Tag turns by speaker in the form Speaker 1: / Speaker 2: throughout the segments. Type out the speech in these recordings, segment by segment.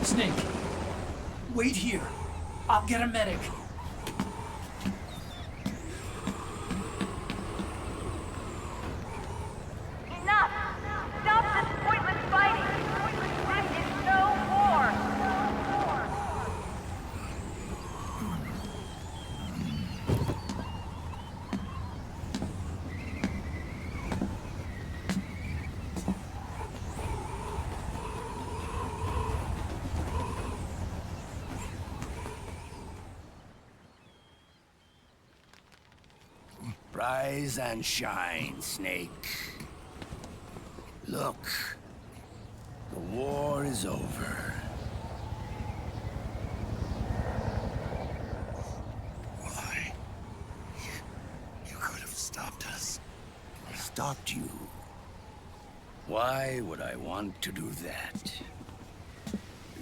Speaker 1: Snake, wait here. I'll get a medic.
Speaker 2: Enough! Stop this pointless fighting! This is no war!
Speaker 3: Rise and shine, Snake. Look, the war is over.
Speaker 4: Why? You could have stopped us.
Speaker 3: Stopped you? Why would I want to do that?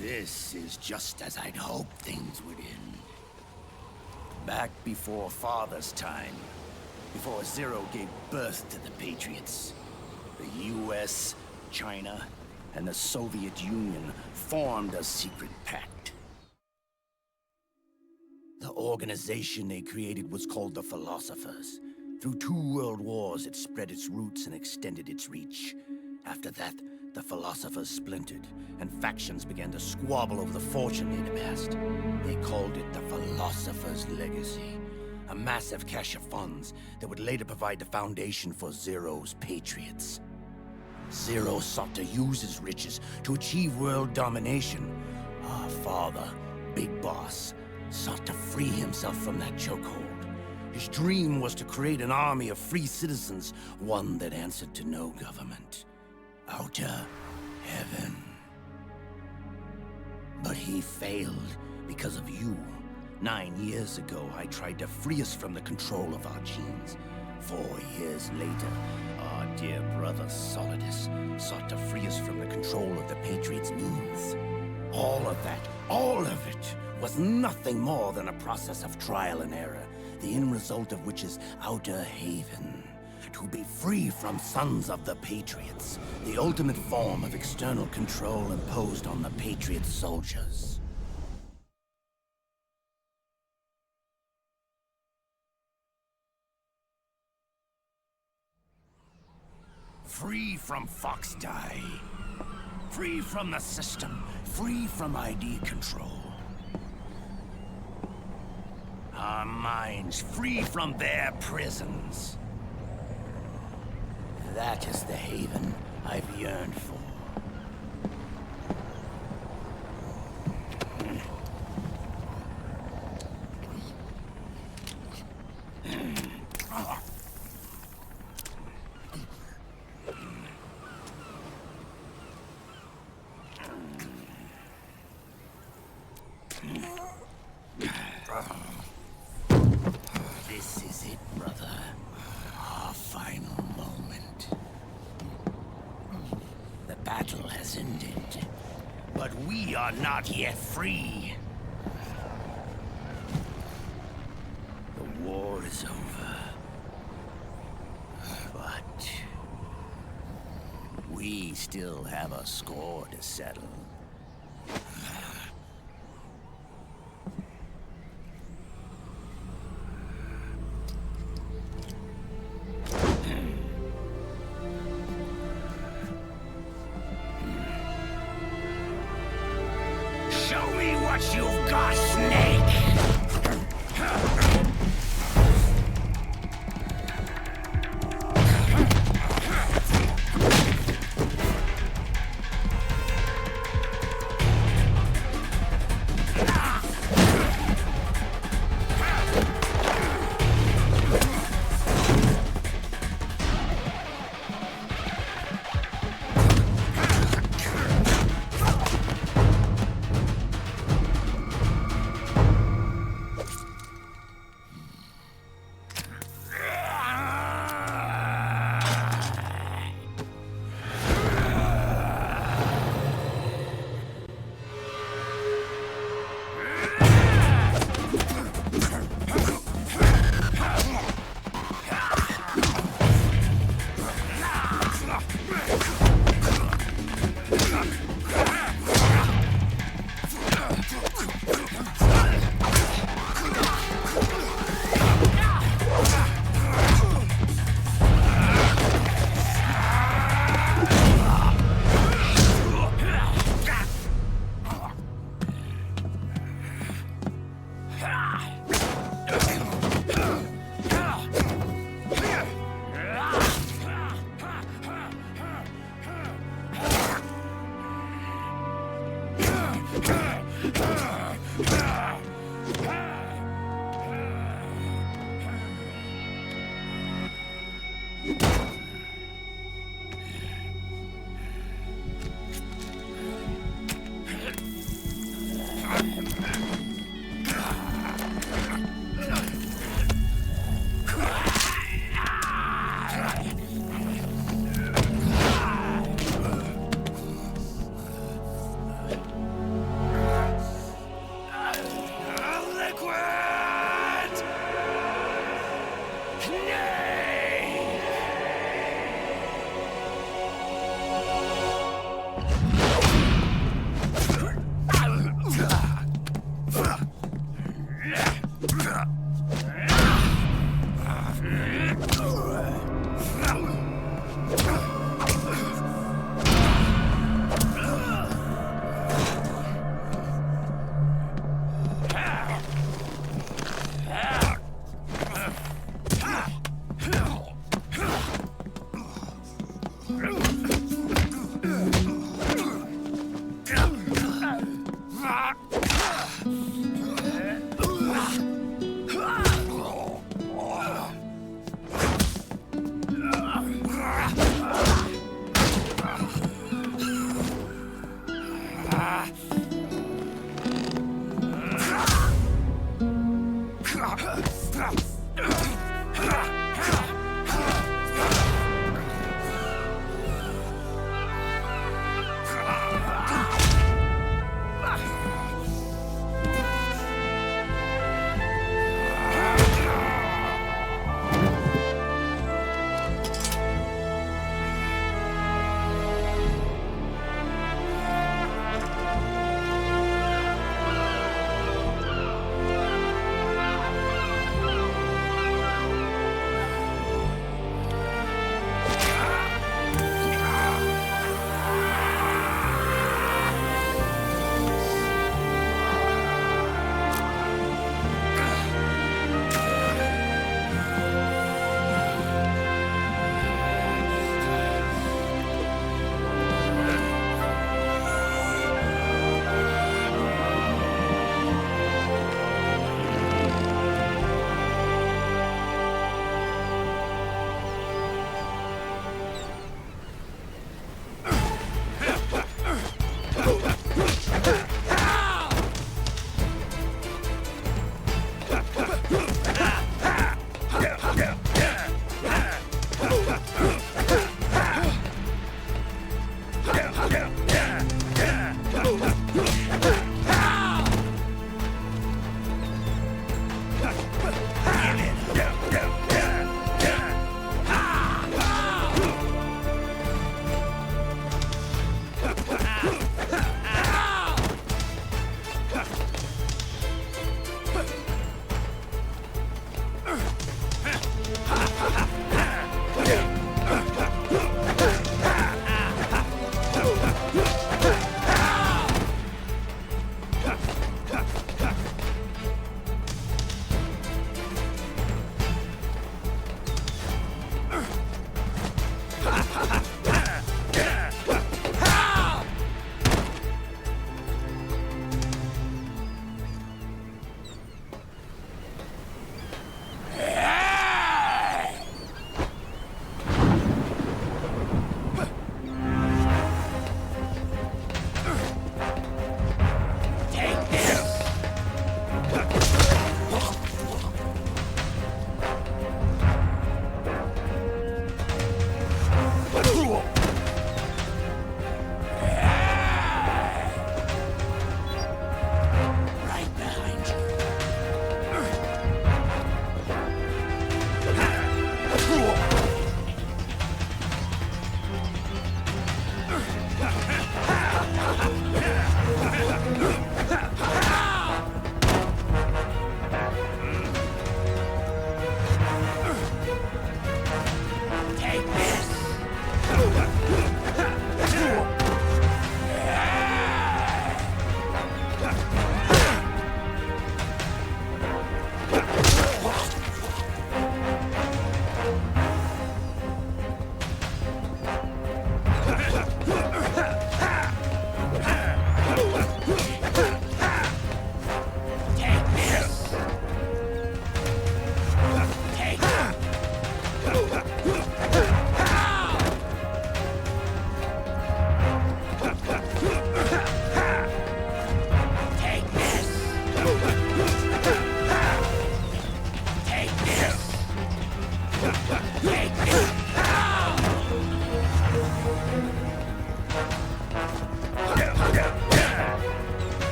Speaker 3: This is just as I'd hoped things would end. Back before Father's time, before Zero gave birth to the Patriots, the US, China, and the Soviet Union formed a secret pact. The organization they created was called the Philosophers. Through 2 world wars, it spread its roots and extended its reach. After that, the Philosophers splintered, and factions began to squabble over the fortune they'd amassed. They called it the Philosopher's Legacy, a massive cache of funds that would later provide the foundation for Zero's Patriots. Zero sought to use his riches to achieve world domination. Our father, Big Boss, sought to free himself from that chokehold. His dream was to create an army of free citizens, one that answered to no government. Outer heaven. But he failed because of you. 9 years ago, I tried to free us from the control of our genes. 4 years later, our dear brother Solidus sought to free us from the control of the Patriots' means. All of it, was nothing more than a process of trial and error, the end result of which is Outer Haven. To be free from sons of the Patriots, the ultimate form of external control imposed on the Patriot soldiers. Free from Fox Die. Free from the system. Free from ID control. Our minds free from their prisons. That is the haven I've yearned for. This is it, brother. Our final moment. The battle has ended, but we are not yet free. The war is over, but we still have a score to settle. Show me what you've got, Snake!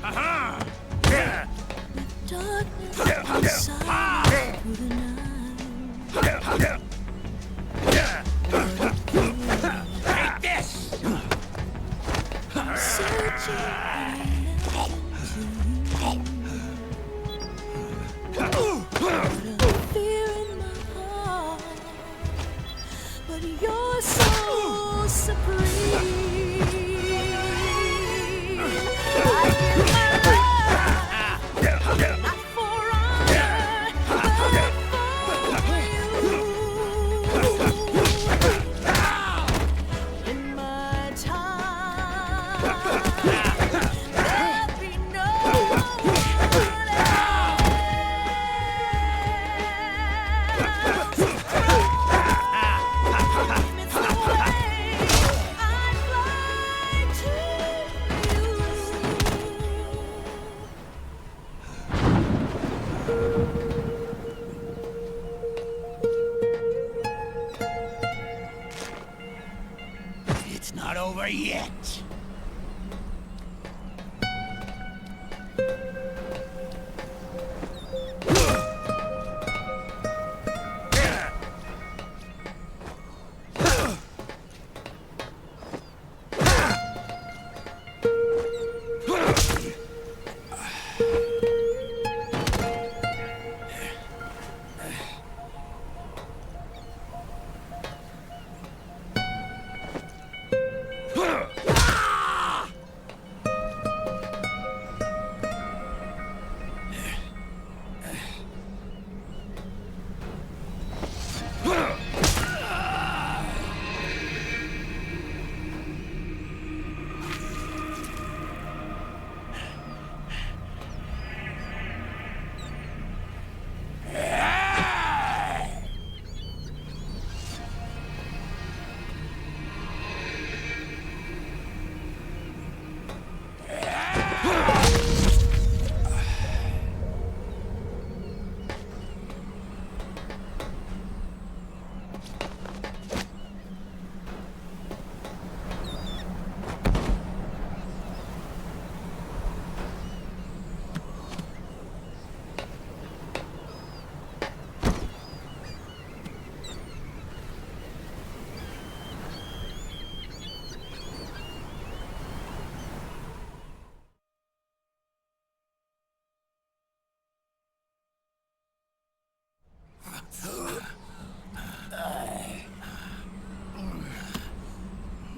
Speaker 3: Aha!
Speaker 5: Darkness inside through the night.
Speaker 3: Take this!
Speaker 5: Searching fear in my heart, but you're so supreme. I give my love, not for honor, but for you. In my time, there'll be no one else. It's the way I fly to you.
Speaker 3: It's not over yet.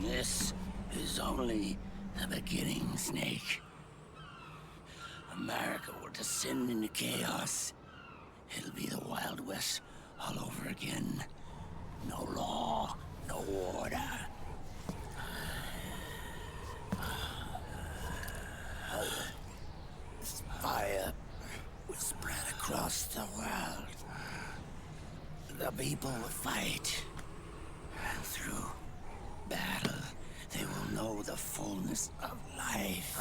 Speaker 3: This is only the beginning, Snake. America will descend into chaos. It'll be the Wild West all over again. No law, no order. This fire will spread across the world. The people will fight. And through battle, they will know the fullness of life.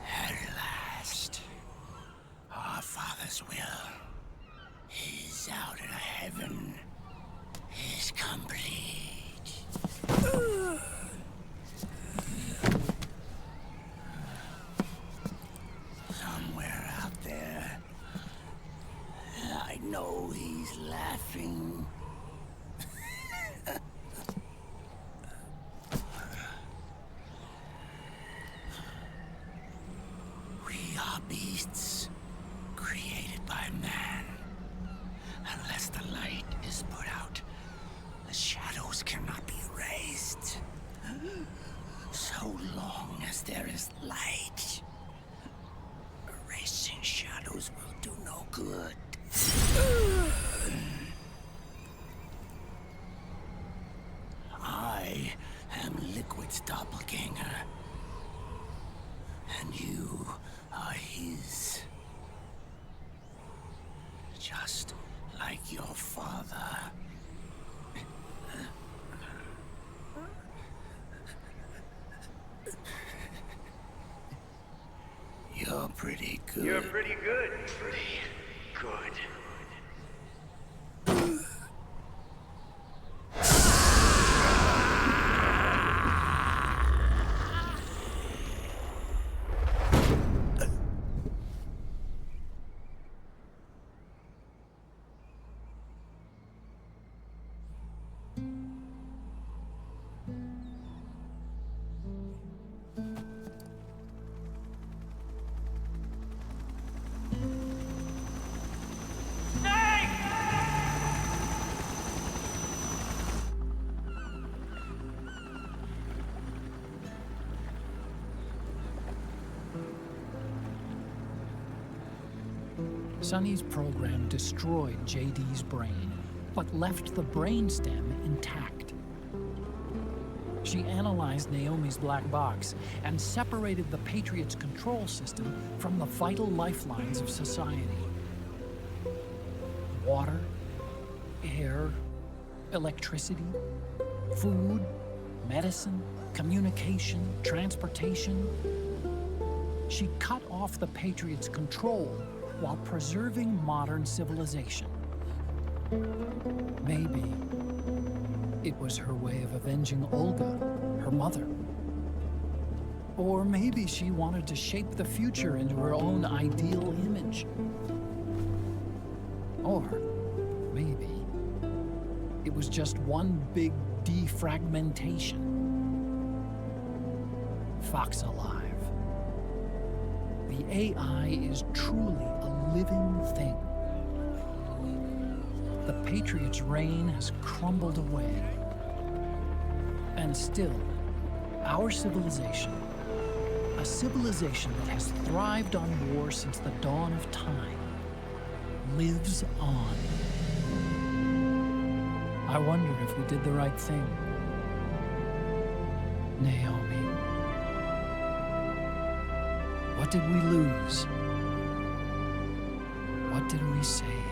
Speaker 3: At last, our Father's will is out in heaven, is complete. Somewhere out there, I know he's laughing. We are beasts created by man. Unless the light is put out, the shadows cannot be erased. So long as there is light, erasing shadows will do no good. I am Liquid's doppelganger, and you are his. Just like your father. You're pretty good.
Speaker 6: You're pretty good. Pretty good.
Speaker 7: Sonny's program destroyed JD's brain, but left the brainstem intact. She analyzed Naomi's black box and separated the Patriots' control system from the vital lifelines of society. Water, air, electricity, food, medicine, communication, transportation. She cut off the Patriots' control while preserving modern civilization. Maybe it was her way of avenging Olga, her mother. Or maybe she wanted to shape the future into her own ideal image. Or maybe it was just one big defragmentation. Fox alive. The AI is truly a living thing. The Patriots' reign has crumbled away. And still, our civilization, a civilization that has thrived on war since the dawn of time, lives on. I wonder if we did the right thing. Naomi. What did we lose? What did we save?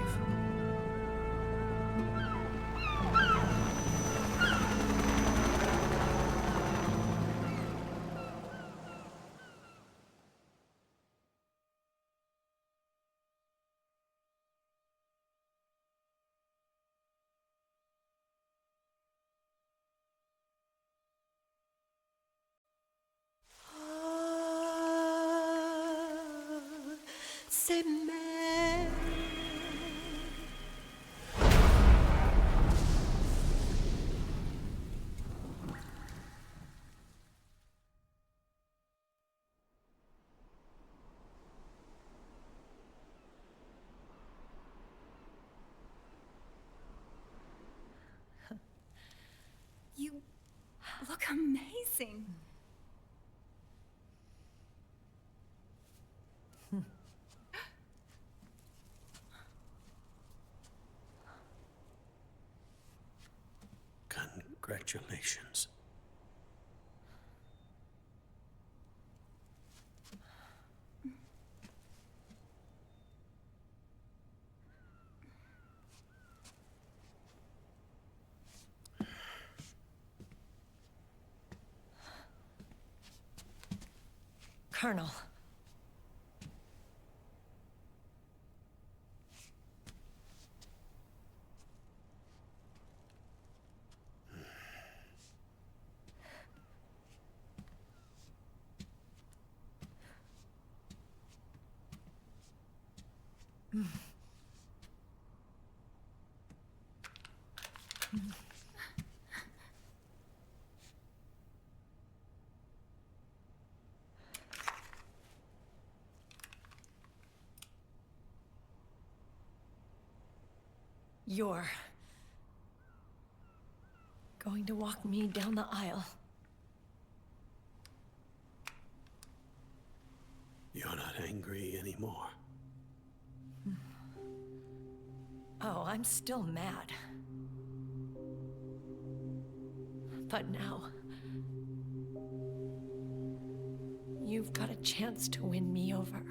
Speaker 5: C'est mais
Speaker 8: You look amazing.
Speaker 4: Congratulations.
Speaker 5: Colonel. You're going to walk me down the aisle.
Speaker 4: You're not angry anymore.
Speaker 5: Oh, I'm still mad. But now, you've got a chance to win me over.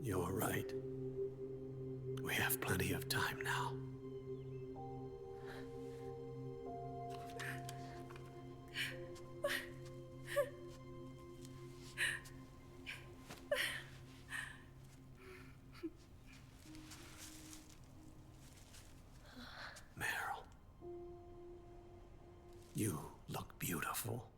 Speaker 4: You're right. We have plenty of time now. Meryl, you look beautiful.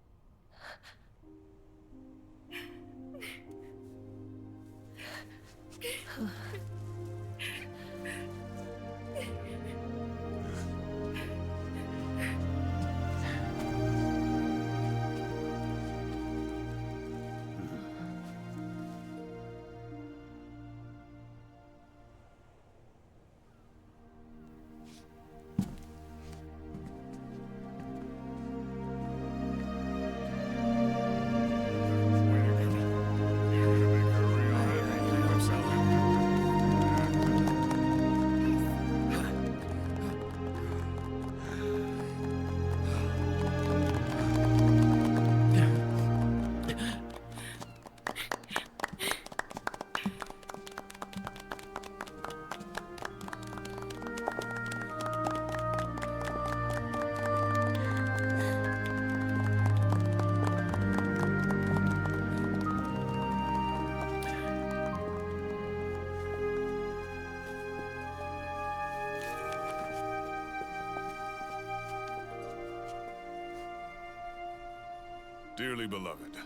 Speaker 5: Dearly beloved,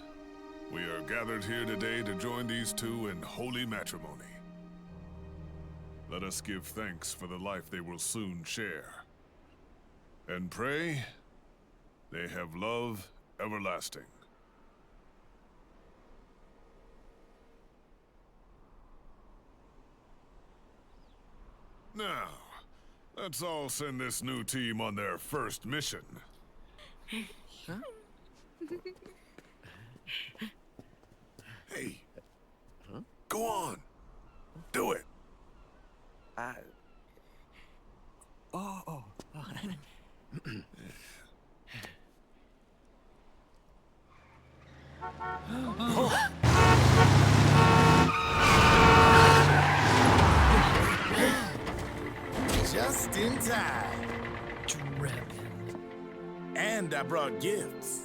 Speaker 5: we are gathered here today to join these two in holy matrimony. Let us give thanks for the life they will soon share. And pray they have love everlasting. Now, let's all send this new team on their first mission. Hey. Go on. Do it.
Speaker 9: Just in time.
Speaker 7: Drebin.
Speaker 9: And I brought gifts.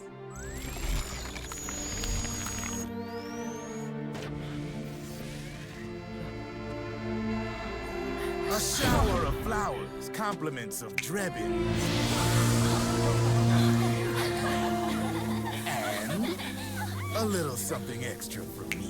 Speaker 9: A shower of flowers, compliments of Drebin. And a little something extra from me.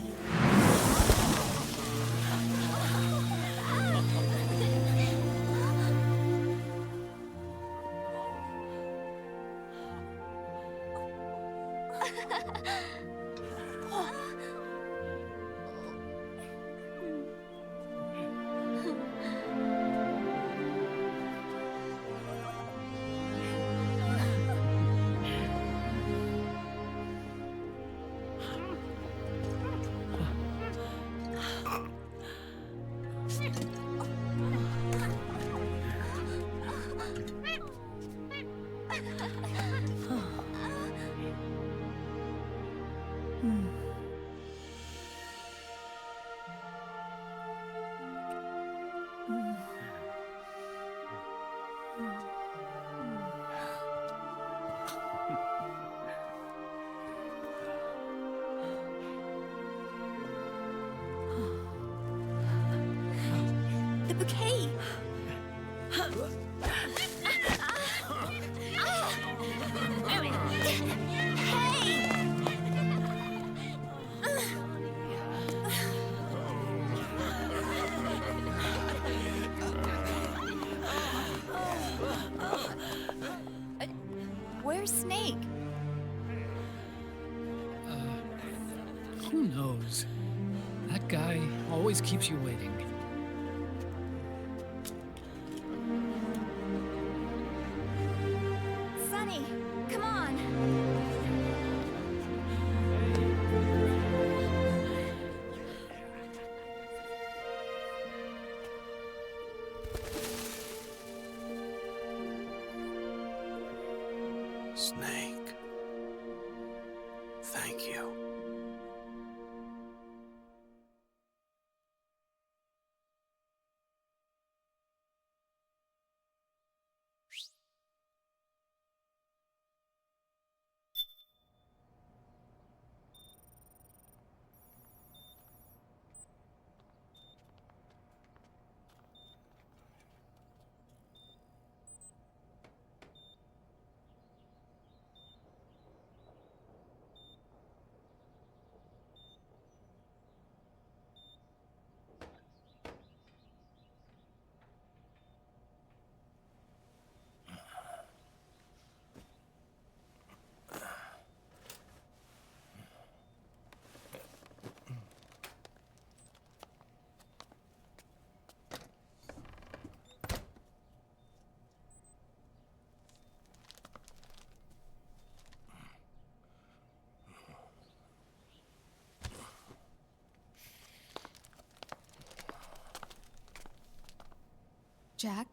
Speaker 8: The bouquet! Where's Snake?
Speaker 7: Who knows? That guy always keeps you waiting.
Speaker 8: Sunny, come on!
Speaker 4: Snake. Thank you.
Speaker 8: Jack,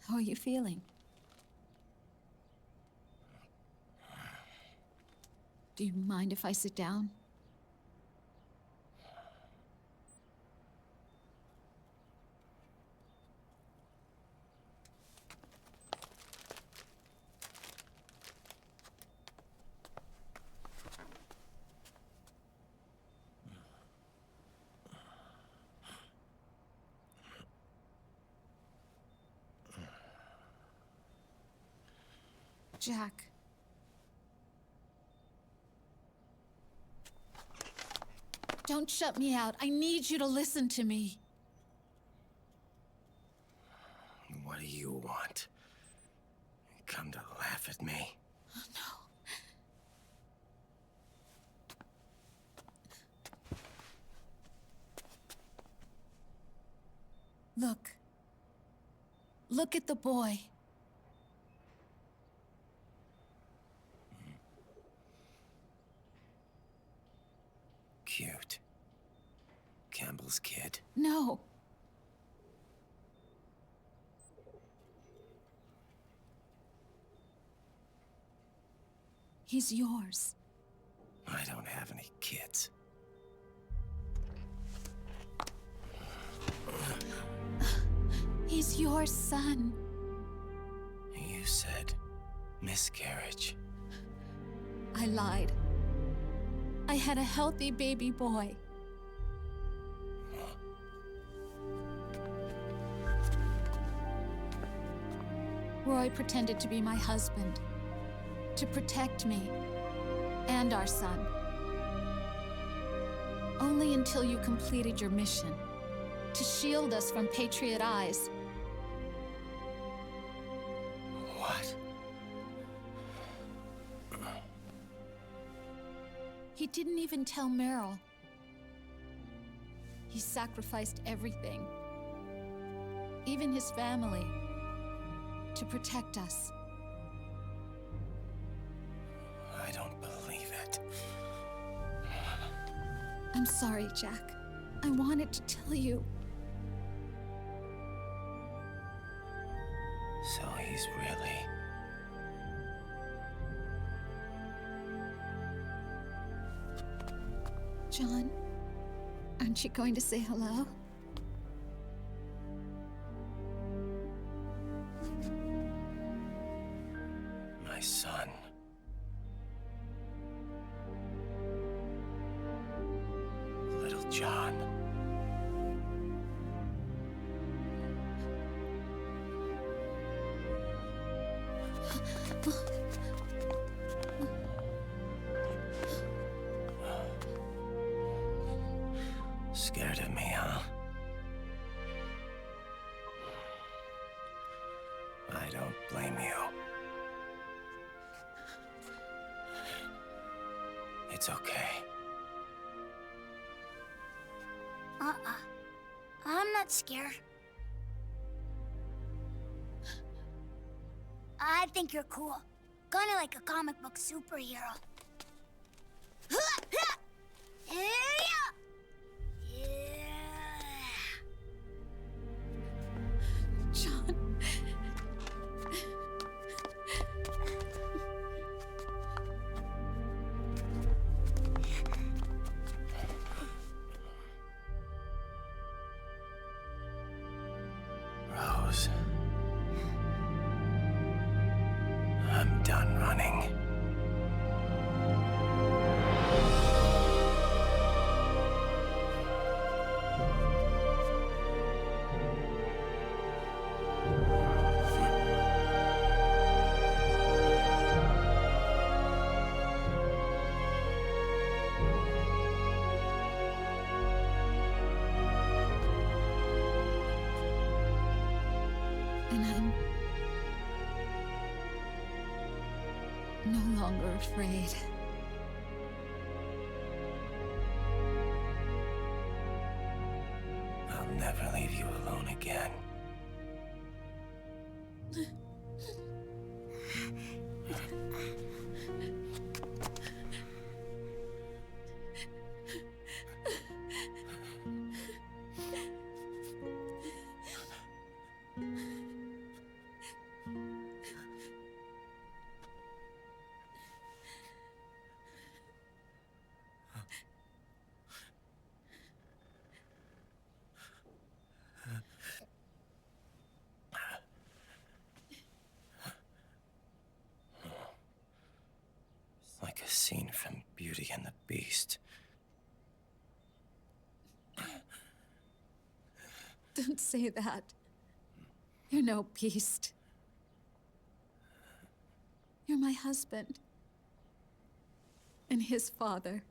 Speaker 8: how are you feeling? Do you mind if I sit down? Jack. Don't shut me out. I need you to listen to me.
Speaker 9: What do you want? Come to laugh at me?
Speaker 8: Look. Look at the boy.
Speaker 9: Cute. Campbell's kid.
Speaker 8: No. He's yours.
Speaker 9: I don't have any kids.
Speaker 8: He's your son.
Speaker 9: You said miscarriage.
Speaker 8: I lied. I had a healthy baby boy. Roy pretended to be my husband, to protect me and our son. Only until you completed your mission, to shield us from Patriot eyes.
Speaker 9: What?
Speaker 8: He didn't even tell Meryl. He sacrificed everything, even his family, to protect us.
Speaker 9: I don't believe it.
Speaker 8: I'm sorry, Jack. I wanted to tell you.
Speaker 9: So he's really...
Speaker 8: John, aren't you going to say hello?
Speaker 9: my son. Little John. Scared of me, huh? I don't blame you. It's okay.
Speaker 10: I'm not scared. I think you're cool. Kinda like a comic book superhero.
Speaker 8: John.
Speaker 9: Rose. I'm done running.
Speaker 8: And I'm no longer afraid.
Speaker 9: I'll never leave you alone again. Like a scene from Beauty and the Beast.
Speaker 8: Don't say that. You're no beast. You're my husband. And his father.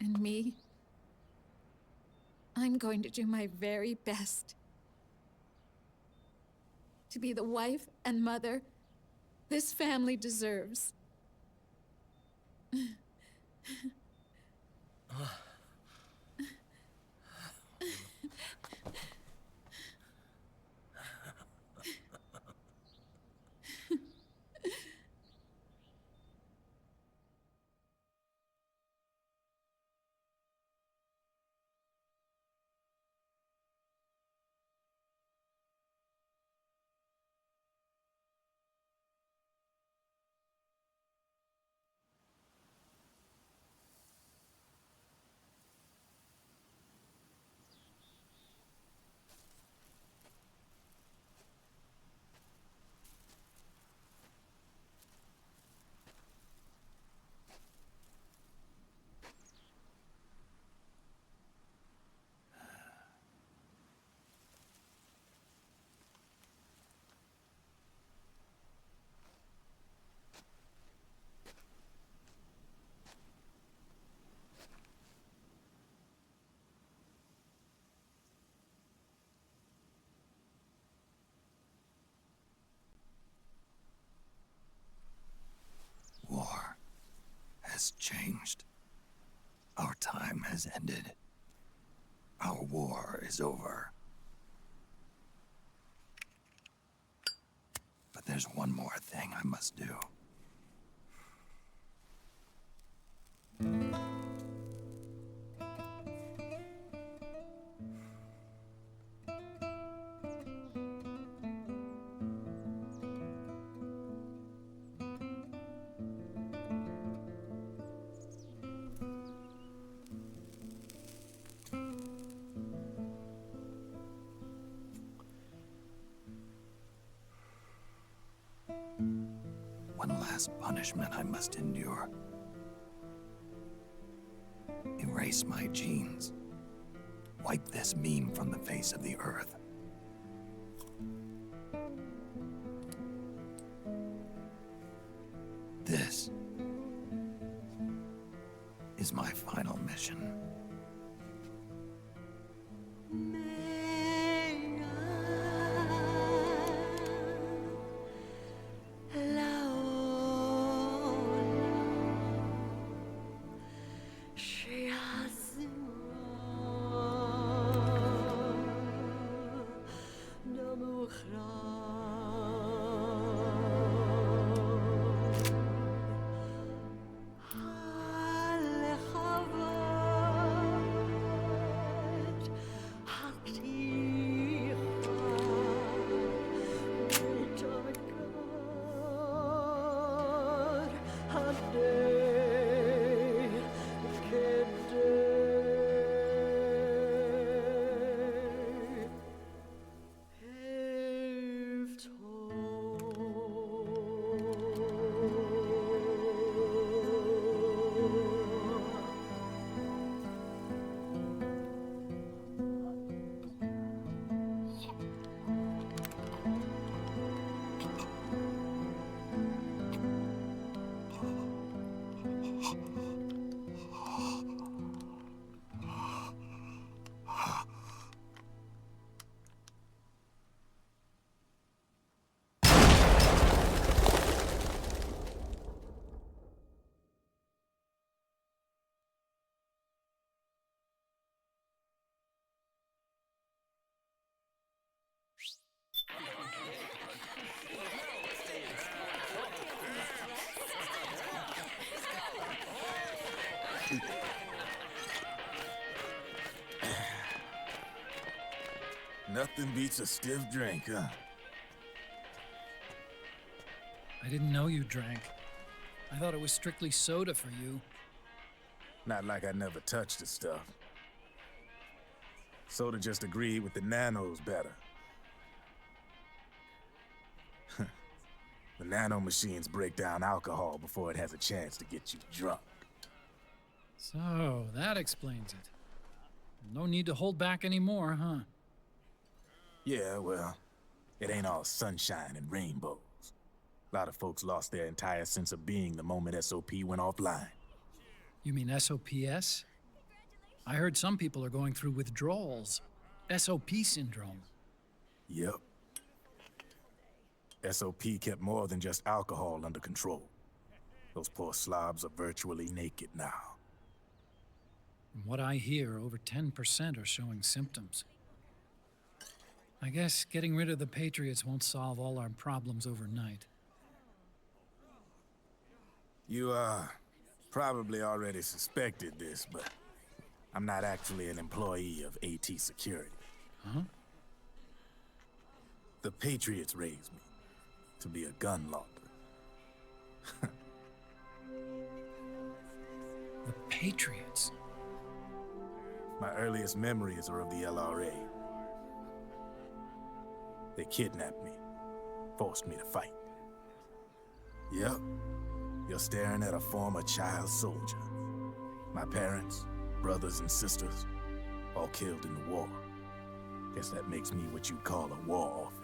Speaker 8: and me. I'm going to do my very best to be the wife and mother this family deserves.
Speaker 3: War has changed. Our time has ended. Our war is over. But there's one more thing I must do. One last punishment I must endure. Erase my genes. Wipe this meme from the face of the earth. This is my final mission.
Speaker 9: Nothing beats a stiff drink, huh?
Speaker 7: I didn't know you drank. I thought it was strictly soda for you.
Speaker 9: Not like I never touched the stuff. Soda just agreed with the nanos better. The nano machines break down alcohol before it has a chance to get you drunk.
Speaker 7: So, that explains it. No need to hold back anymore, huh?
Speaker 9: Yeah, well, it ain't all sunshine and rainbows. A lot of folks lost their entire sense of being the moment SOP went offline.
Speaker 7: You mean SOPS? I heard some people are going through withdrawals. SOP syndrome.
Speaker 9: Yep. SOP kept more than just alcohol under control. Those poor slobs are virtually naked now.
Speaker 7: From what I hear, over 10% are showing symptoms. I guess getting rid of the Patriots won't solve all our problems overnight.
Speaker 9: You, probably already suspected this, but I'm not actually an employee of AT Security.
Speaker 7: Huh?
Speaker 9: The Patriots raised me to be a gun launder.
Speaker 7: The Patriots?
Speaker 9: My earliest memories are of the LRA. They kidnapped me, forced me to fight. Yep, you're staring at a former child soldier. My parents, brothers and sisters, all killed in the war. Guess that makes me what you'd call a war orphan.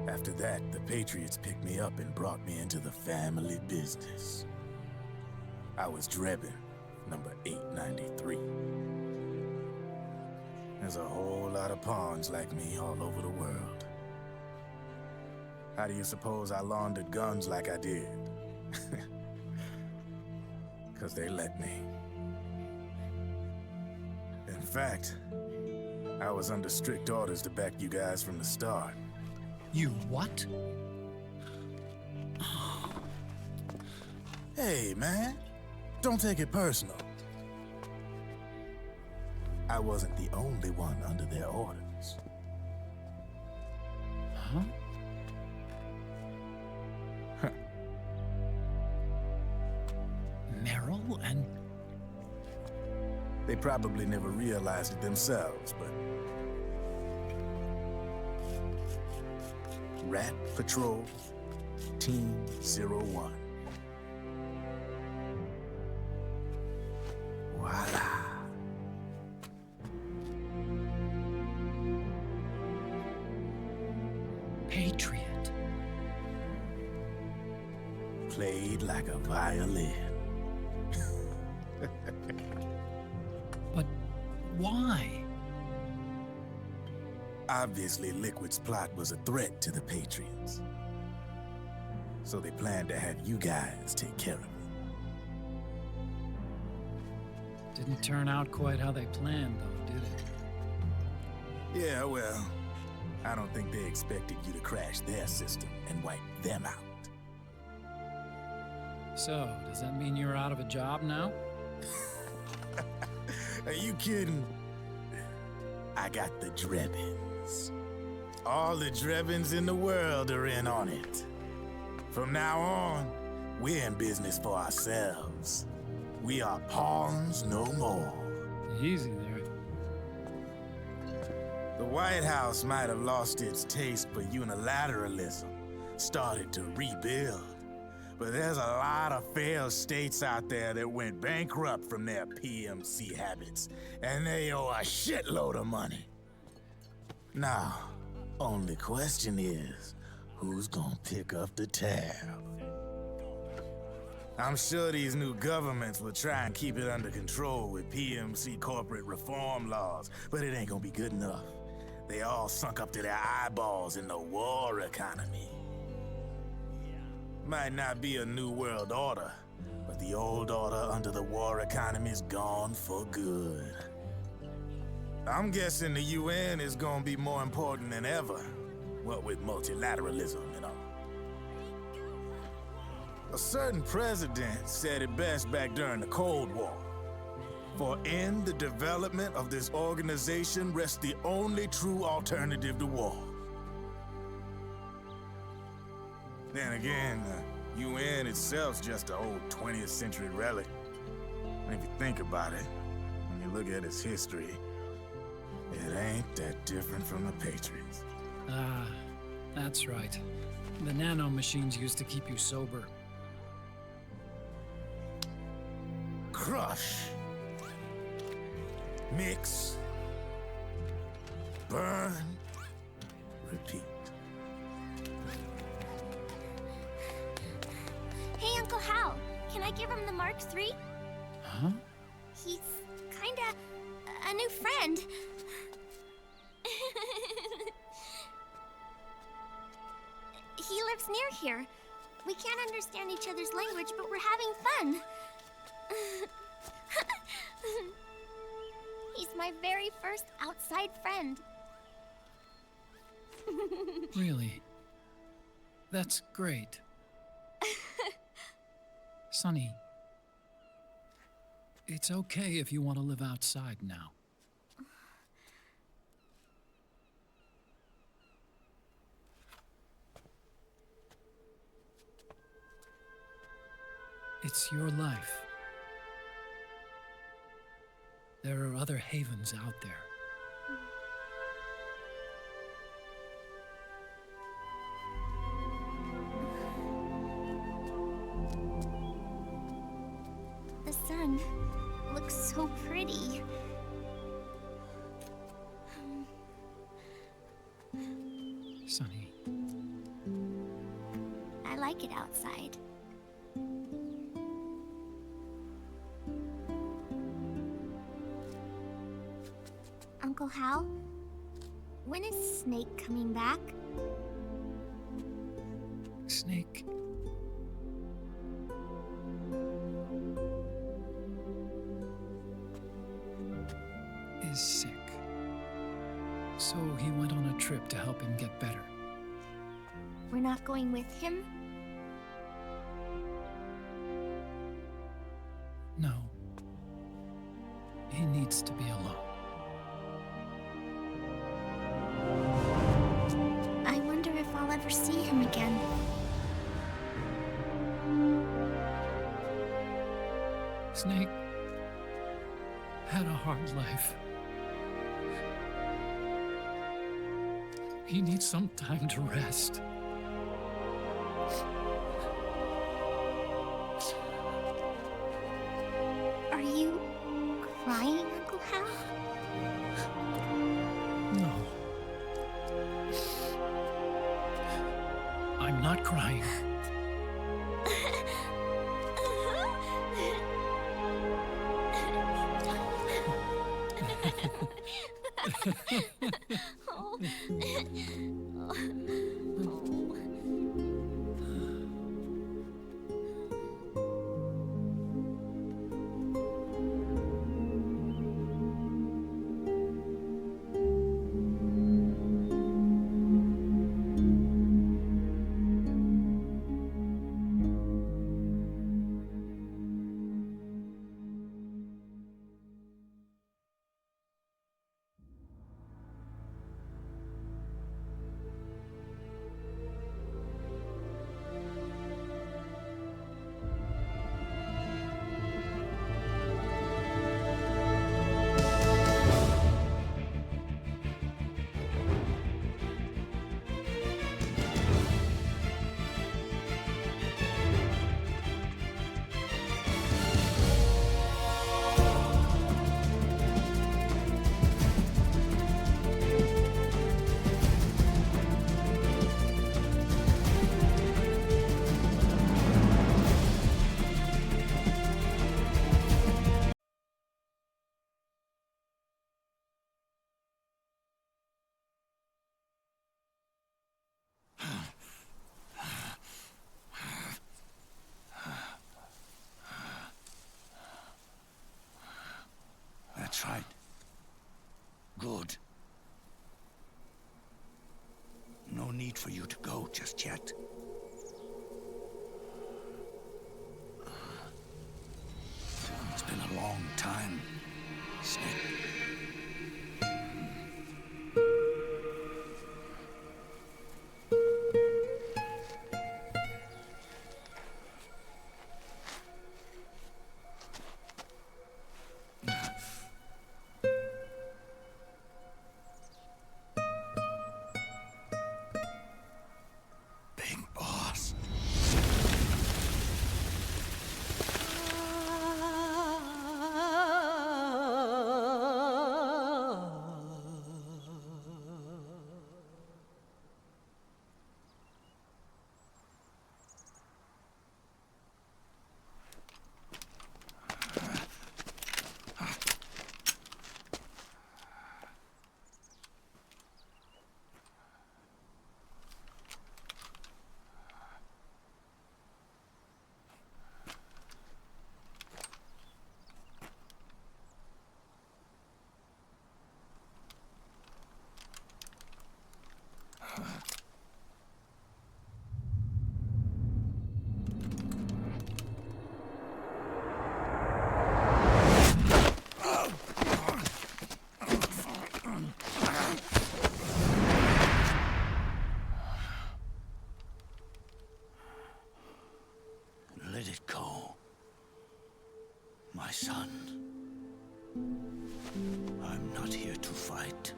Speaker 9: After that, the Patriots picked me up and brought me into the family business. I was Drebin, number 893. There's a whole lot of pawns like me all over the world. How do you suppose I laundered guns like I did? 'Cause they let me. In fact, I was under strict orders to back you guys from the start.
Speaker 7: You what?
Speaker 9: Hey, man. Don't take it personal. I wasn't the only one under their orders.
Speaker 7: Huh? Meryl and...
Speaker 9: They probably never realized it themselves, but... Rat Patrol, Team 01. Voila.
Speaker 7: Patriot.
Speaker 9: Played like a violin.
Speaker 7: But why?
Speaker 9: Obviously, Liquid's plot was a threat to the Patriots. So they planned to have you guys take care of it.
Speaker 7: Didn't turn out quite how they planned, though, did it?
Speaker 9: Yeah, well, I don't think they expected you to crash their system and wipe them out.
Speaker 7: So, does that mean you're out of a job now?
Speaker 9: Are you kidding? I got the Drebins. All the Drebins in the world are in on it. From now on, we're in business for ourselves. We are pawns no more.
Speaker 7: Easy there.
Speaker 9: The White House might have lost its taste for unilateralism, started to rebuild. But there's a lot of failed states out there that went bankrupt from their PMC habits, and they owe a shitload of money. Now, only question is, who's gonna pick up the tab? I'm sure these new governments will try and keep it under control with PMC corporate reform laws, but it ain't gonna be good enough. They all sunk up to their eyeballs in the war economy. Might not be a new world order, but the old order under the war economy's gone for good. I'm guessing the UN is gonna be more important than ever, what with multilateralism and all. A certain president said it best back during the Cold War. For in the development of this organization rests the only true alternative to war. Then again, the UN itself's just an old 20th century relic. And if you think about it, when you look at its history, it ain't that different from the Patriots.
Speaker 7: Ah, that's right. The nano machines used to keep you sober.
Speaker 9: Crush. Mix. Burn. Repeat.
Speaker 10: Hey, Uncle Hal, can I give him the Mark III?
Speaker 7: Huh?
Speaker 10: He's kinda a new friend. He lives near here. We can't understand each other's language, but we're having fun. He's my very first outside friend.
Speaker 7: Really? That's great. Sonny, it's okay if you want to live outside now. It's your life. There are other havens out there.
Speaker 10: The sun looks so pretty.
Speaker 7: Sonny,
Speaker 10: I like it outside. Uncle Hal, when is Snake coming back?
Speaker 7: Snake. Is sick. So he went on a trip to help him get better.
Speaker 10: We're not going with him?
Speaker 7: No. He needs to be alone.
Speaker 10: I wonder if I'll ever see him again.
Speaker 7: Snake had a hard life. He needs some time to rest.
Speaker 10: Are you crying, Uncle Hal?
Speaker 7: No. I'm not crying.
Speaker 3: That's right. Good. No need for you to go just yet. It's been a long time, Snake. Big boss. son. I'm not here to fight.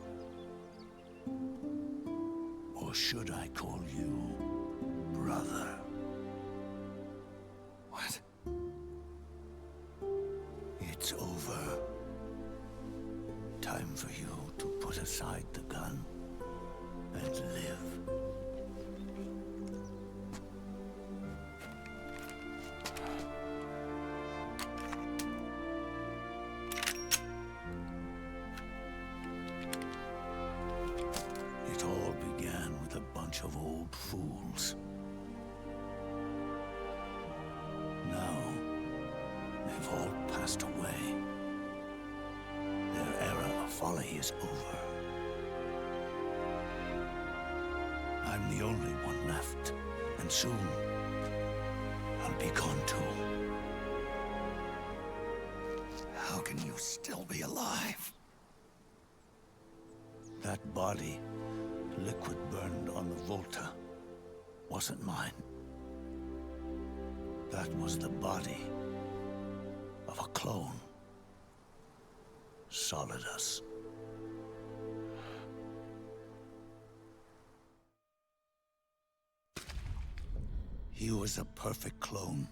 Speaker 3: Or should I call you brother?
Speaker 1: What?
Speaker 3: It's over. Time for you to put aside the gun and live. It all began with a bunch of old fools. Now, they've all passed away. Their era of folly is over. I'm the only one left, and soon I'll be gone too.
Speaker 1: How can you still be alive?
Speaker 3: That body, liquid burned on the Volta, wasn't mine. That was the body of a clone. Solidus. He was a perfect clone.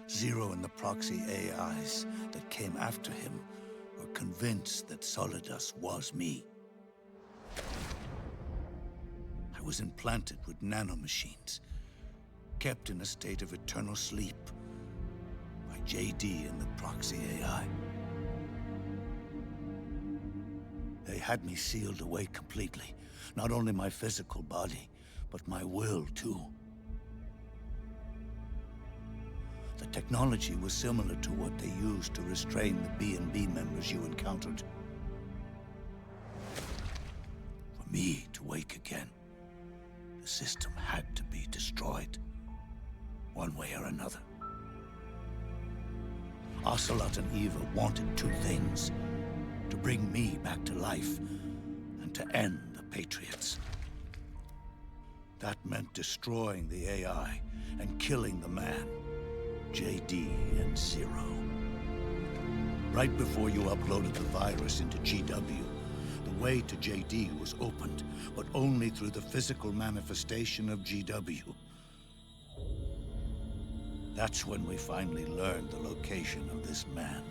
Speaker 3: Zero and the proxy AIs that came after him were convinced that Solidus was me. I was implanted with nanomachines, kept in a state of eternal sleep by JD and the proxy AI. They had me sealed away completely, not only my physical body, but my will too. The technology was similar to what they used to restrain the B&B members you encountered. For me to wake again, the system had to be destroyed, one way or another. Ocelot and Eva wanted two things: to bring me back to life and to end the Patriots. That meant destroying the AI and killing the man, JD and Zero. Right before you uploaded the virus into GW, the way to JD was opened, but only through the physical manifestation of GW. That's when we finally learned the location of this man,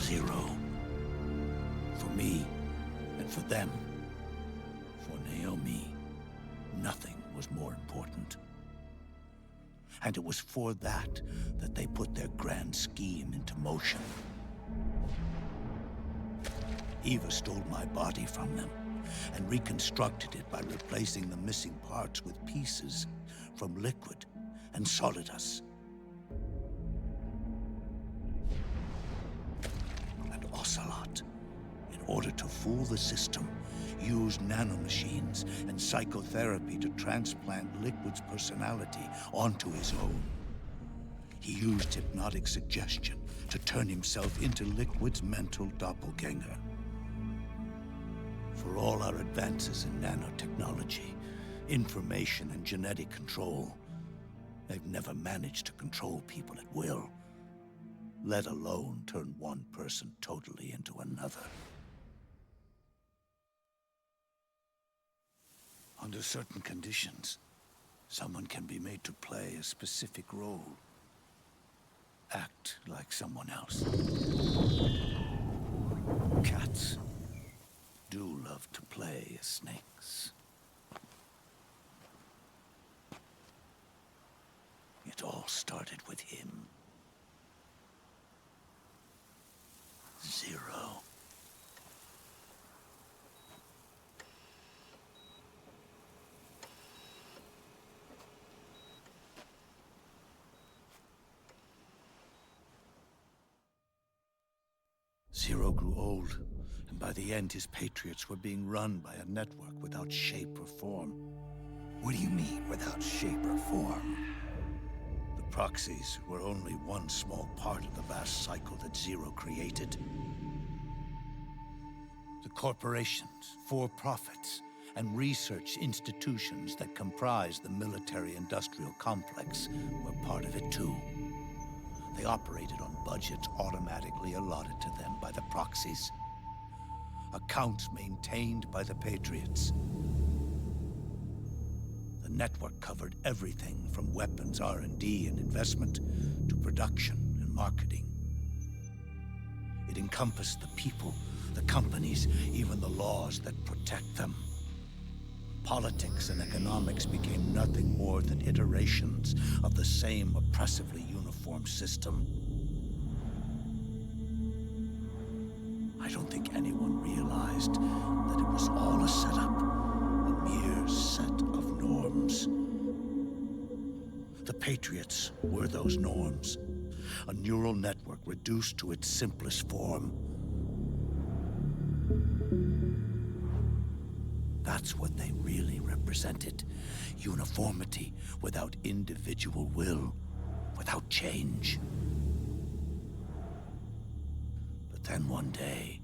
Speaker 3: Zero. For me, and for them, for Naomi, nothing was more important. And it was for that they put their grand scheme into motion. Eva stole my body from them and reconstructed it by replacing the missing parts with pieces from Liquid and Solidus. And Ocelot, in order to fool the system, used nanomachines and psychotherapy to transplant Liquid's personality onto his own. He used hypnotic suggestion to turn himself into Liquid's mental doppelganger. For all our advances in nanotechnology, information and genetic control, they've never managed to control people at will, let alone turn one person totally into another. Under certain conditions, someone can be made to play a specific role. Act like someone else. Cats do love to play as snakes. It all started with him. Zero. Zero grew old, and by the end his Patriots were being run by a network without shape or form.
Speaker 1: What do you mean, without shape or form?
Speaker 3: The proxies were only one small part of the vast cycle that Zero created. The corporations, for-profits, and research institutions that comprise the military-industrial complex were part of it too. They operated on budgets automatically allotted to them by the proxies. Accounts maintained by the Patriots. The network covered everything from weapons R&D and investment to production and marketing. It encompassed the people, the companies, even the laws that protect them. Politics and economics became nothing more than iterations of the same oppressively uniform system. I don't think anyone realized that it was all a setup, a mere set of norms. The Patriots were those norms, a neural network reduced to its simplest form. That's what they really represented. Uniformity without individual will, without change. But then one day,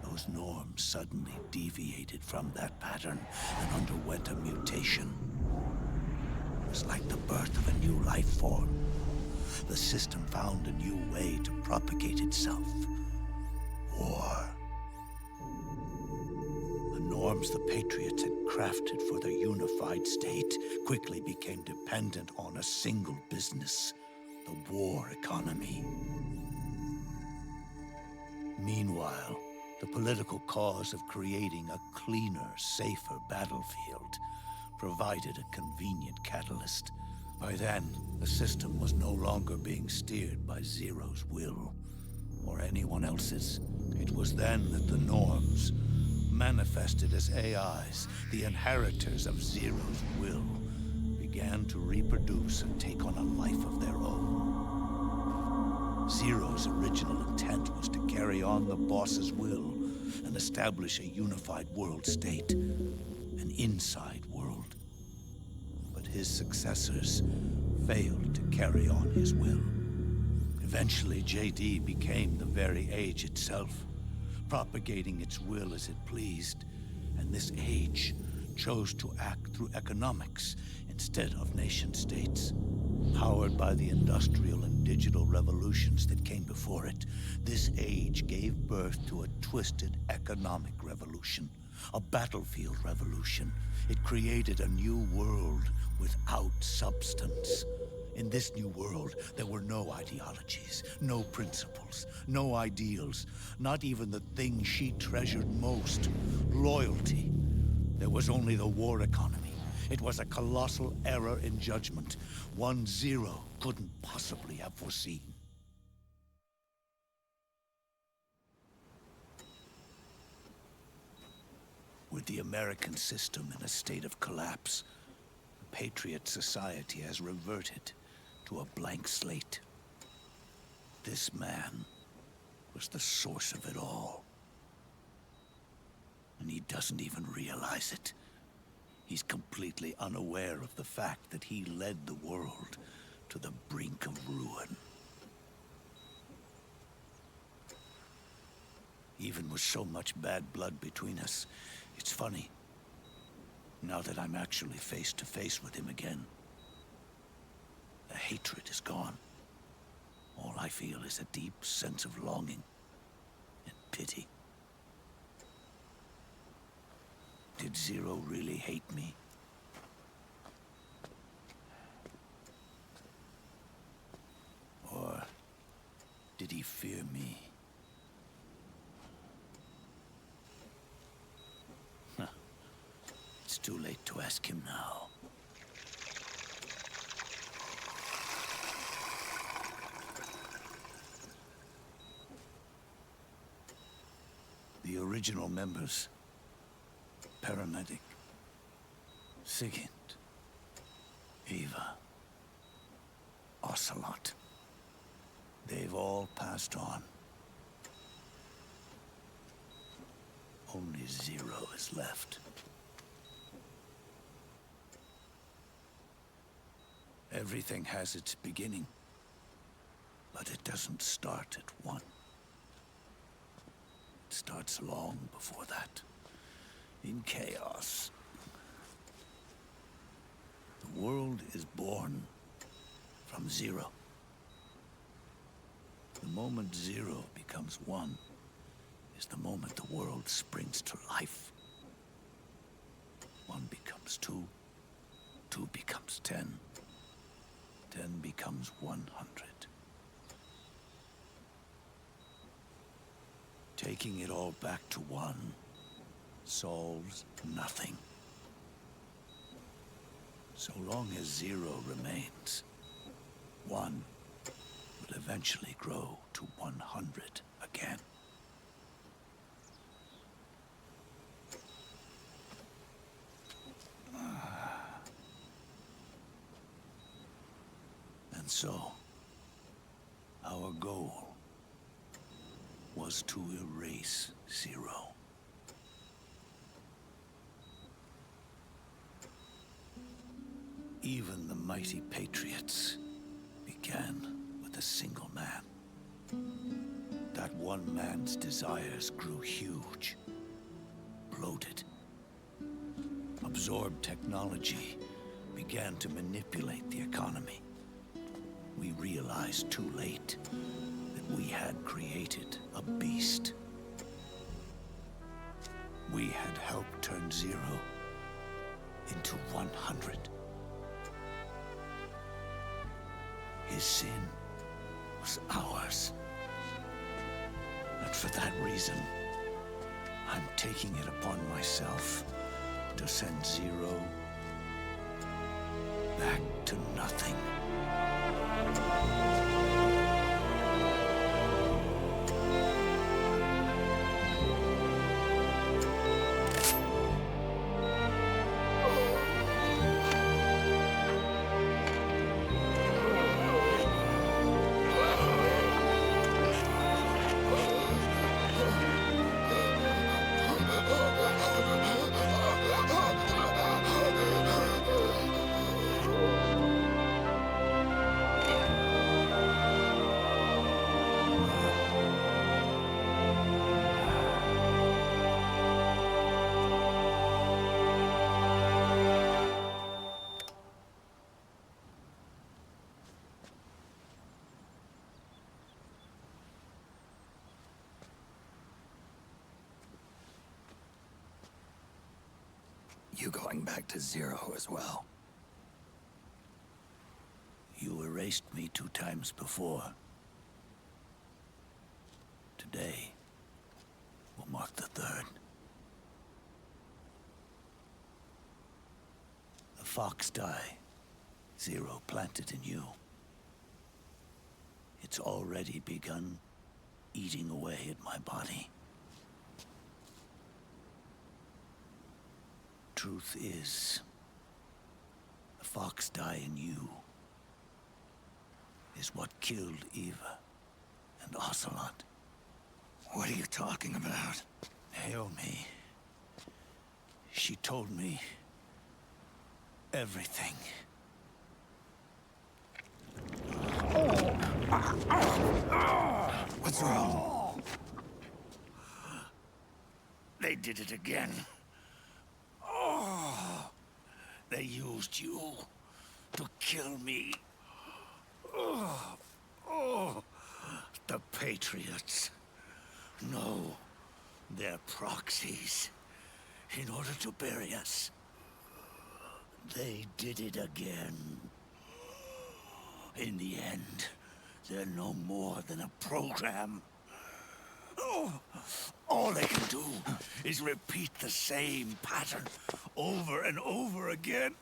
Speaker 3: those norms suddenly deviated from that pattern and underwent a mutation. It was like the birth of a new life form. The system found a new way to propagate itself. War. The norms the Patriots had crafted for their unified state quickly became dependent on a single business, the war economy. Meanwhile, the political cause of creating a cleaner, safer battlefield provided a convenient catalyst. By then, the system was no longer being steered by Zero's will, or anyone else's. It was then that the norms, manifested as AIs, the inheritors of Zero's will, began to reproduce and take on a life of their own. Zero's original intent was to carry on the boss's will and establish a unified world state, an inside world. But his successors failed to carry on his will. Eventually, JD became the very age itself, propagating its will as it pleased, and this age chose to act through economics instead of nation-states. Powered by the industrial and digital revolutions that came before it, this age gave birth to a twisted economic revolution, a battlefield revolution. It created a new world without substance. In this new world, there were no ideologies, no principles, no ideals, not even the thing she treasured most, loyalty. There was only the war economy. It was a colossal error in judgment, one Zero couldn't possibly have foreseen. With the American system in a state of collapse, the Patriot society has reverted to a blank slate. This man was the source of it all. And he doesn't even realize it. He's completely unaware of the fact that he led the world to the brink of ruin. Even with so much bad blood between us, it's funny, now that I'm actually face to face with him again. The hatred is gone. All I feel is a deep sense of longing and pity. Did Zero really hate me? Or did he fear me? Huh. It's too late to ask him now. The original members, Paramedic, Sigint, Eva, Ocelot. They've all passed on. Only Zero is left. Everything has its beginning, but it doesn't start at one. It starts long before that. In chaos. The world is born from Zero. moment zero becomes one is the moment the world springs to life. One becomes two, two becomes 10, 10 becomes 100. Taking it all back to one solves nothing. So long as zero remains, one will eventually grow to 100 again. And so, our goal was to erase zero. Even the mighty Patriots began with a single man. That one man's desires grew huge, bloated, absorbed technology, began to manipulate the economy. We realized too late that we had created a beast. We had helped turn zero into 100. His sin was ours. And for that reason, I'm taking it upon myself to send zero back to nothing.
Speaker 11: You going back to zero as well?
Speaker 3: You erased me 2 times before. Today will mark the 3rd. The fox die zero planted in you. It's already begun eating away at my body. Truth is, the fox die in you is what killed Eva and Ocelot.
Speaker 11: What are you talking about?
Speaker 3: Naomi. She told me everything.
Speaker 11: What's wrong?
Speaker 3: They did it again. They used you to kill me. The Patriots. No, they're proxies. In order to bury us. They did it again. In the end, they're no more than a program. All they can do is repeat the same pattern over and over again.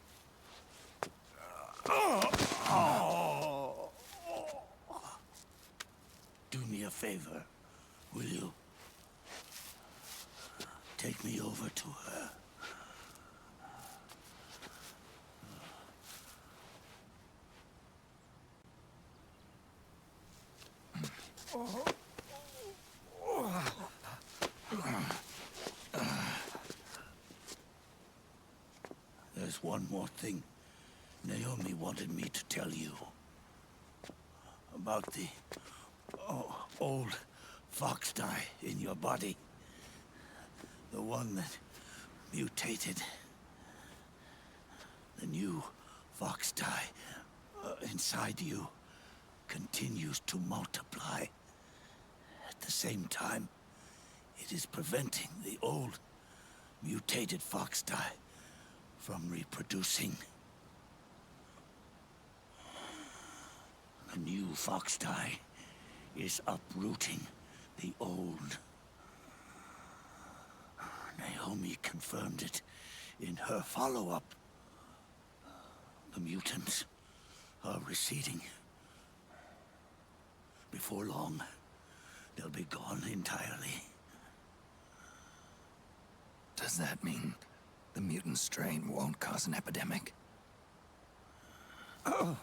Speaker 3: Do me a favor, will you? Take me over to her. There's one more thing Naomi wanted me to tell you. About the old fox die in your body. The one that mutated. The new fox die inside you continues to multiply the same time, it is preventing the old, mutated foxdie from reproducing. The new foxdie is uprooting the old. Naomi confirmed it in her follow-up. The mutants are receding. Before long, they'll be gone entirely.
Speaker 11: Does that mean the mutant strain won't cause an epidemic?
Speaker 3: Oh,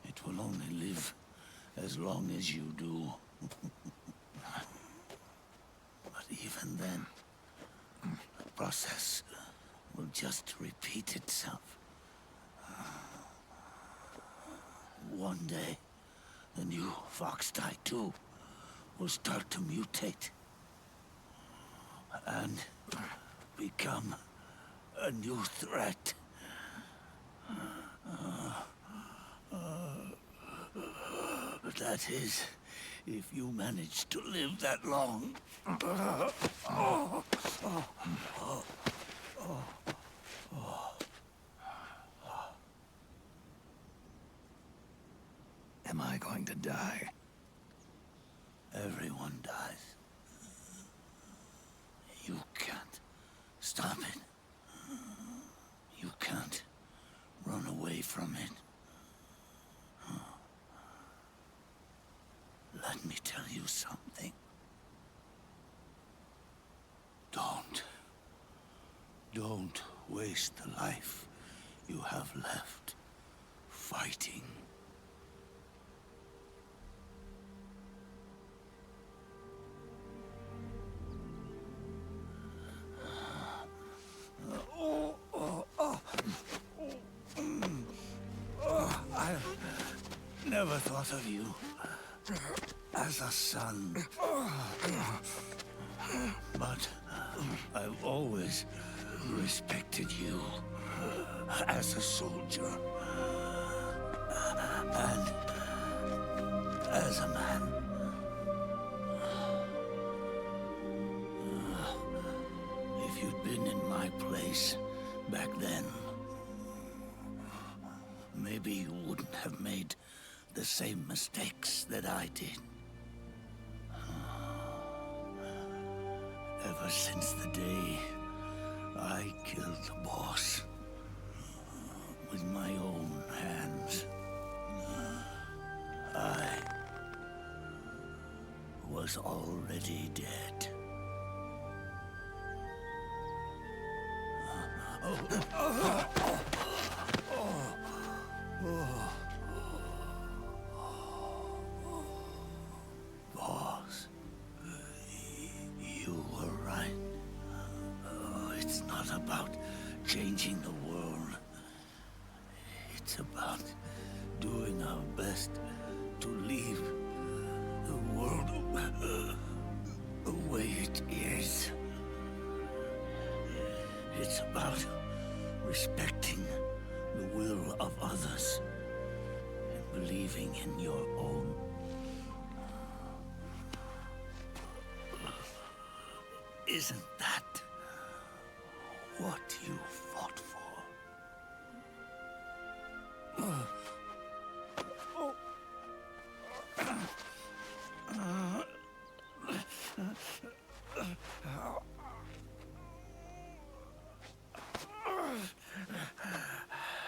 Speaker 3: it will only live as long as you do. But even then, the process will just repeat itself. One day, the new foxdie too will start to mutate and become a new threat. That is, if you manage to live that long.
Speaker 11: Am I going to die?
Speaker 3: Everyone dies. You can't stop it. You can't run away from it. Let me tell you something. Don't waste the life you have left fighting. I never thought of you as a son. But I've always respected you as a soldier and as a man. If you'd been in my place back then, maybe you wouldn't have made the same mistakes that I did. Ever since the day I killed the boss with my own hands, I was already dead. Boss, you were right. It's not about changing the world. It's about doing our best to leave the world the way it is. It's about respecting the will of others and believing in your own. Isn't that what you fought for?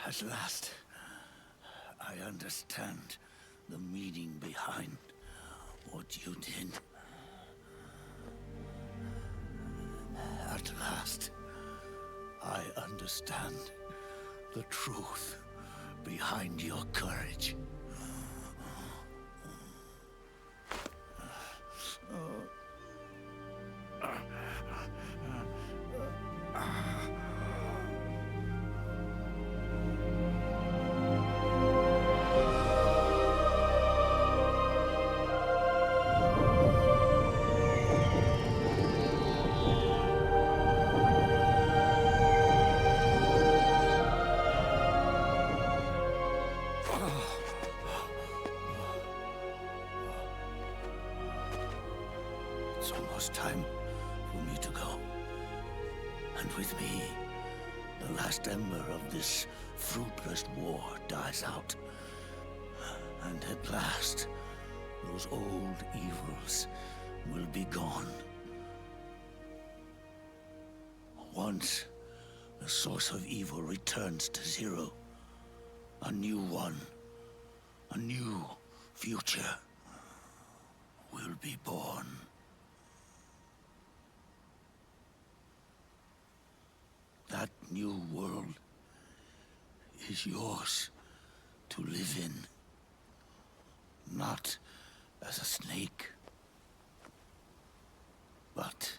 Speaker 3: At last, I understand the meaning behind what you did. At last, I understand the truth behind your courage. It's almost time for me to go. And with me, the last ember of this fruitless war dies out. And at last, those old evils will be gone. Once the source of evil returns to zero, a new one, a new future will be born. That new world is yours to live in. Not as a snake, but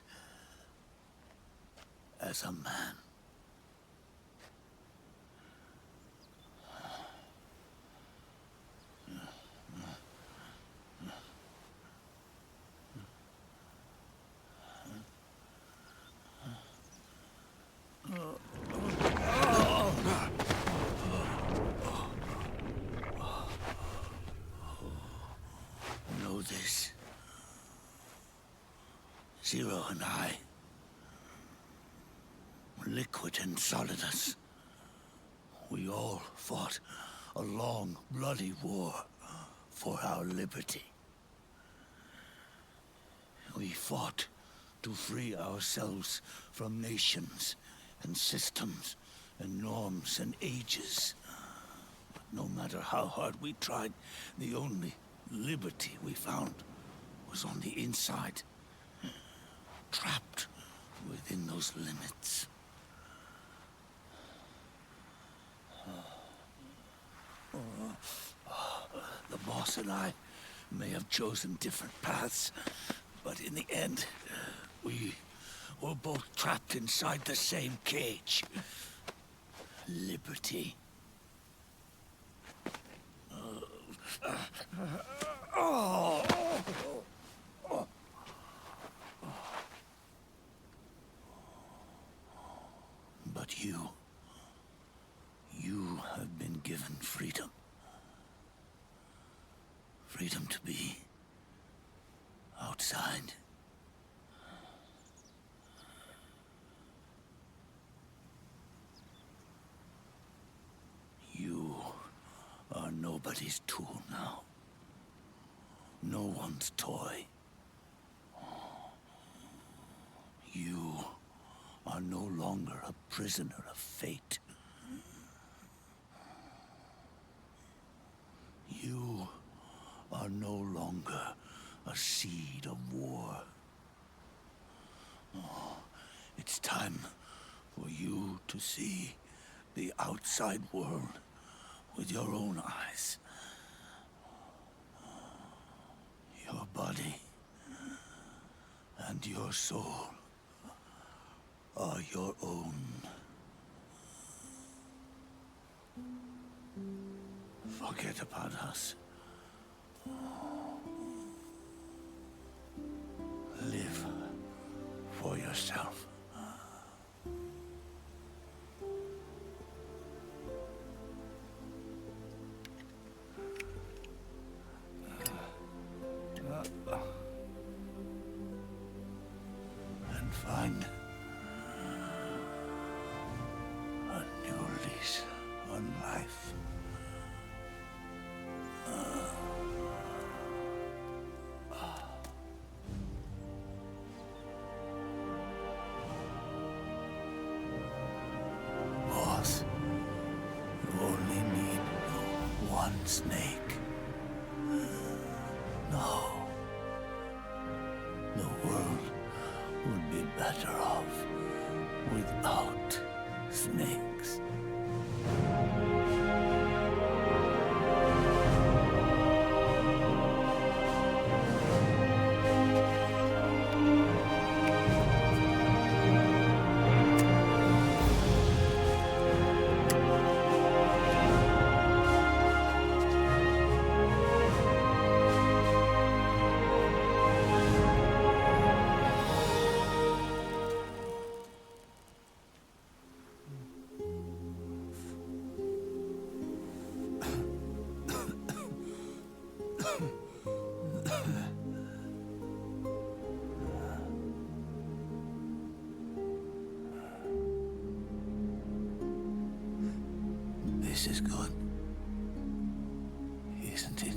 Speaker 3: as a man. Know this. Zero and I, liquid and solidus, we all fought a long, bloody war for our liberty. We fought to free ourselves from nations and systems and norms and ages. But no matter how hard we tried, the only liberty we found was on the inside, trapped within those limits. The boss and I may have chosen different paths, but in the end, we were both trapped inside the same cage. Liberty. But you have been given freedom. Freedom to be outside. You are nobody's tool now. No one's toy. You are no longer a prisoner of fate. You are no longer a seed of war. Oh, it's time for you to see the outside world with your own eyes. Your body and your soul are your own. Forget about us. Live for yourself. And find a new lease on life. Boss, you only need one snake. No. The world would be better off without snakes.
Speaker 4: good. Isn't it?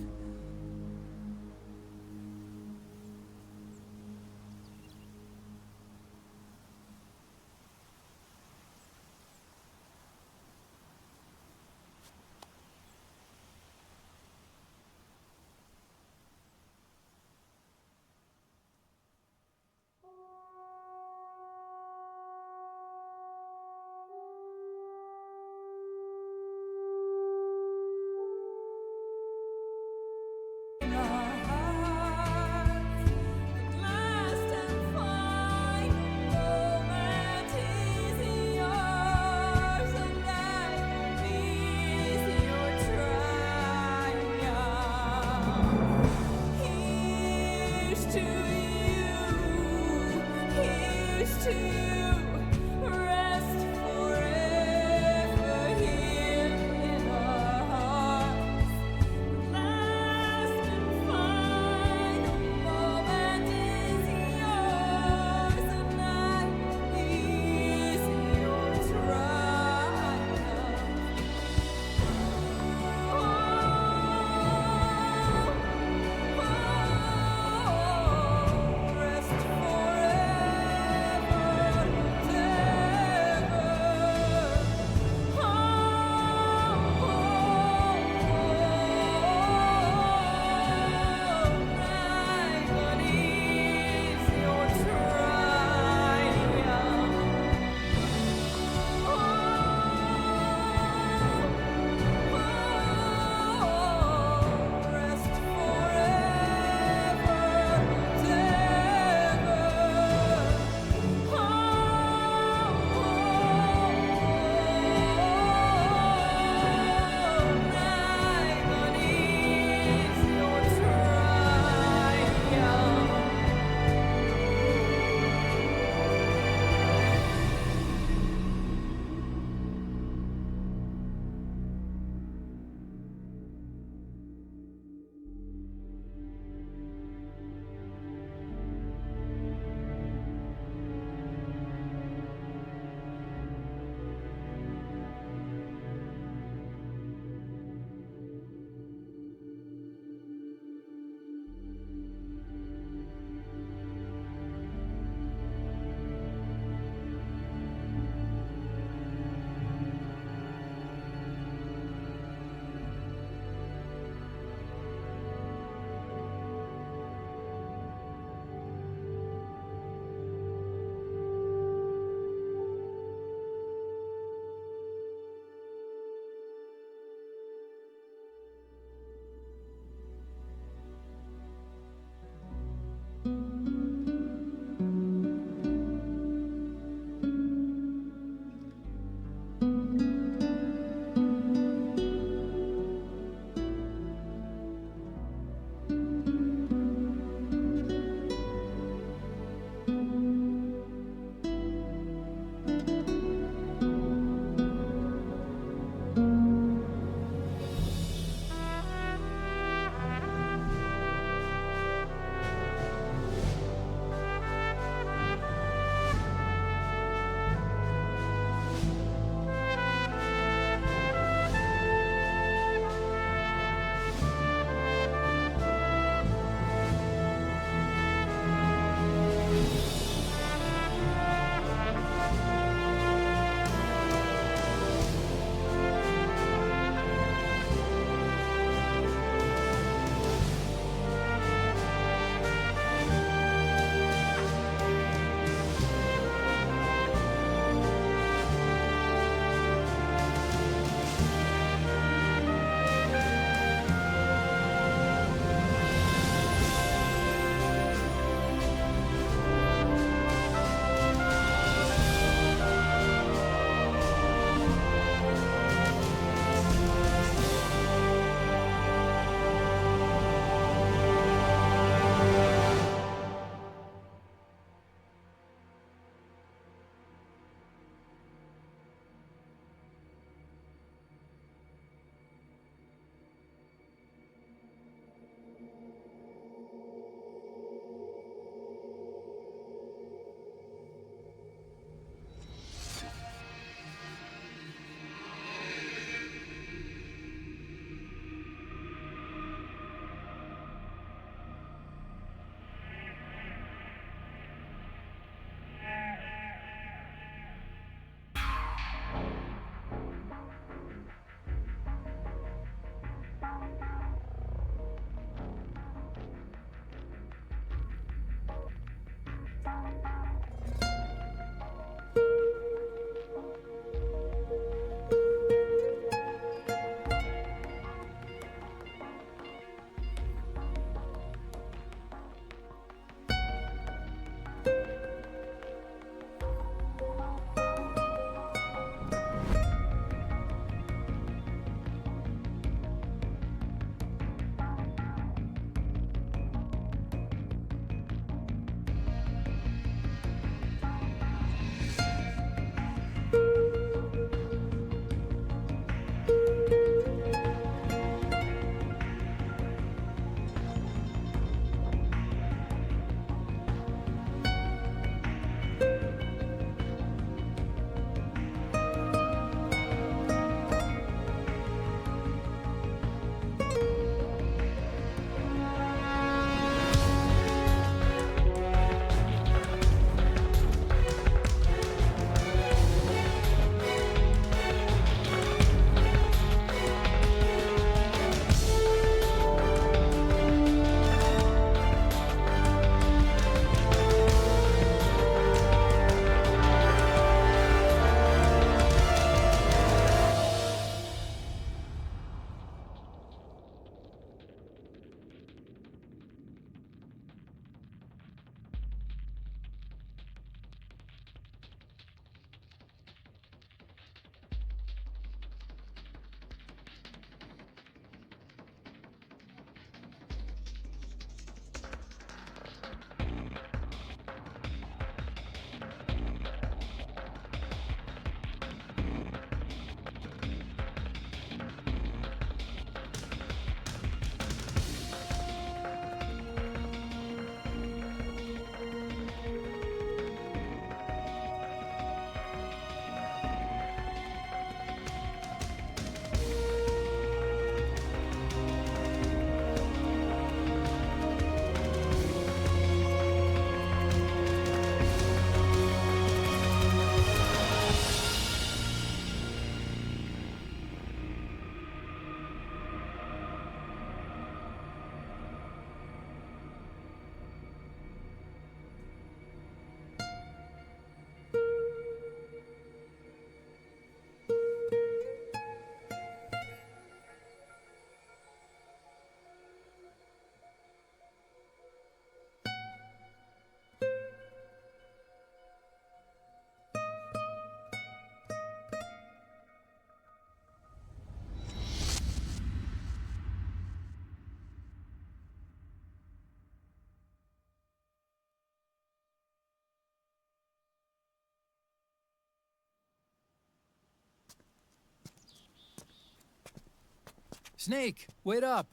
Speaker 7: Snake, wait up.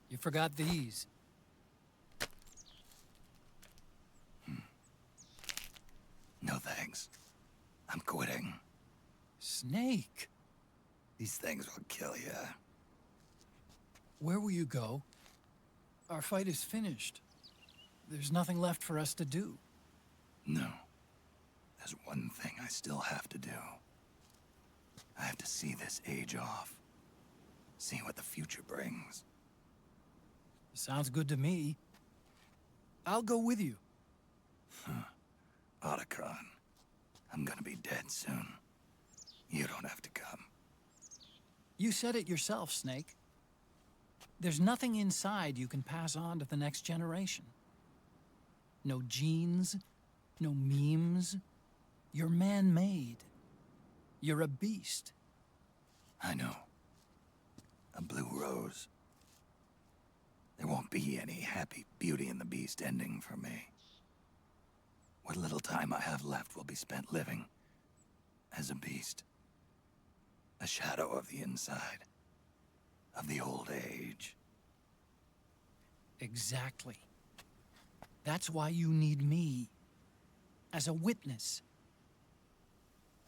Speaker 7: You forgot these.
Speaker 11: No thanks. I'm quitting.
Speaker 7: Snake,
Speaker 11: These things will kill you.
Speaker 7: where will you go? Our fight is finished. There's nothing left for us to do.
Speaker 11: No. There's one thing I still have to do. I have to see this age off. See what the future brings.
Speaker 7: Sounds good to me. I'll go with you.
Speaker 11: Otacon, I'm gonna be dead soon. You don't have to come.
Speaker 7: You said it yourself, Snake. There's nothing inside you can pass on to the next generation. No genes, no memes. You're man-made. You're a beast.
Speaker 11: I know. A blue rose. There won't be any happy Beauty and the Beast ending for me. What little time I have left will be spent living as a beast. A shadow of the inside. Of the old age.
Speaker 7: Exactly. That's why you need me. As a witness.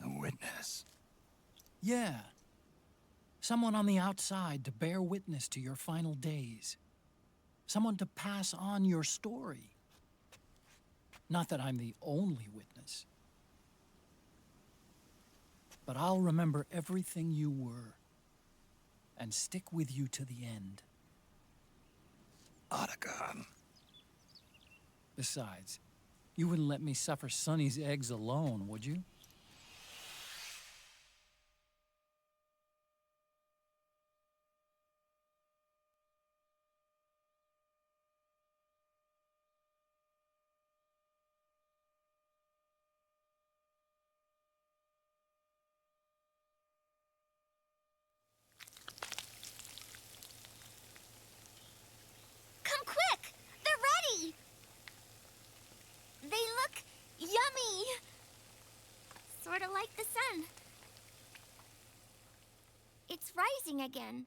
Speaker 11: A witness.
Speaker 7: Yeah. Someone on the outside to bear witness to your final days. Someone to pass on your story. Not that I'm the only witness. But I'll remember everything you were. And stick with you to the end.
Speaker 11: Otacon.
Speaker 7: Besides, you wouldn't let me suffer Sonny's eggs alone, would you?
Speaker 10: Come quick! They're ready! They look yummy! Sort of like the sun. It's rising again.